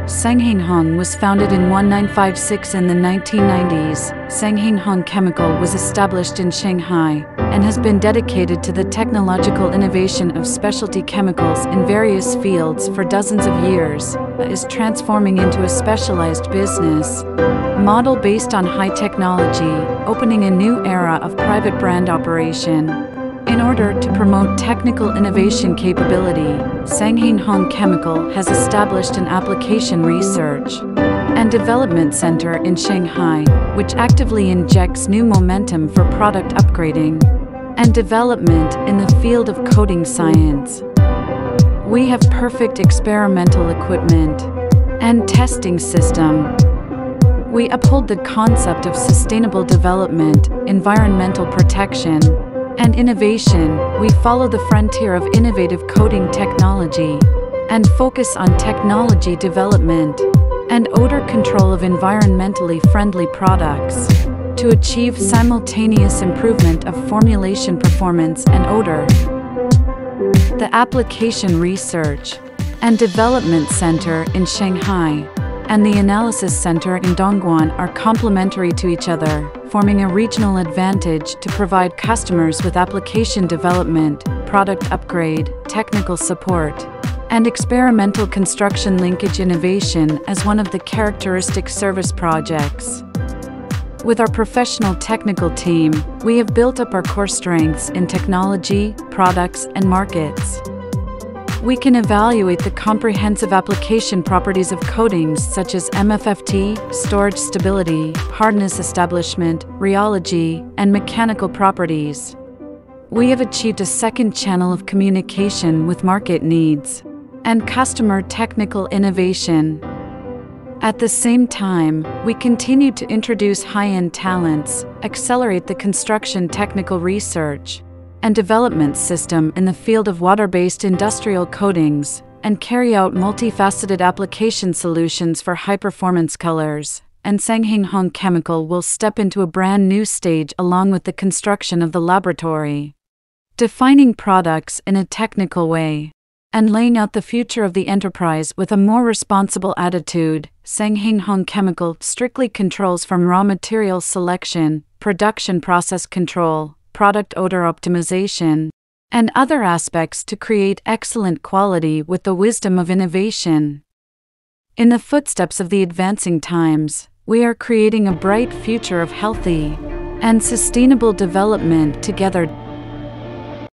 Hing was founded in 1956 in the 1990s. Hing Chemical was established in Shanghai and has been dedicated to the technological innovation of specialty chemicals in various fields for dozens of years, but is transforming into a specialized business model based on high technology, opening a new era of private brand operation. In order to promote technical innovation capability, Hing Chemical has established an application research and development center in Shanghai, which actively injects new momentum for product upgrading and development in the field of coating science. We have perfect experimental equipment and testing system. We uphold the concept of sustainable development, environmental protection, and innovation. We follow the frontier of innovative coating technology and focus on technology development and odor control of environmentally friendly products to achieve simultaneous improvement of formulation performance and odor. The Application Research and Development Center in Shanghai and the Analysis Center in Dongguan are complementary to each other, forming a regional advantage to provide customers with application development, product upgrade, technical support, and experimental construction linkage innovation as one of the characteristic service projects. With our professional technical team, we have built up our core strengths in technology, products, and markets. We can evaluate the comprehensive application properties of coatings such as MFFT, storage stability, hardness establishment, rheology, and mechanical properties. We have achieved a second channel of communication with market needs and customer technical innovation. At the same time, we continue to introduce high-end talents, accelerate the construction technical research and development system in the field of water-based industrial coatings, and carry out multifaceted application solutions for high-performance colors. And Hing Chemical will step into a brand new stage along with the construction of the laboratory, defining products in a technical way, and laying out the future of the enterprise with a more responsible attitude. Hing Chemical strictly controls from raw material selection, production process control, product odor optimization, and other aspects to create excellent quality with the wisdom of innovation. In the footsteps of the advancing times, we are creating a bright future of healthy and sustainable development together.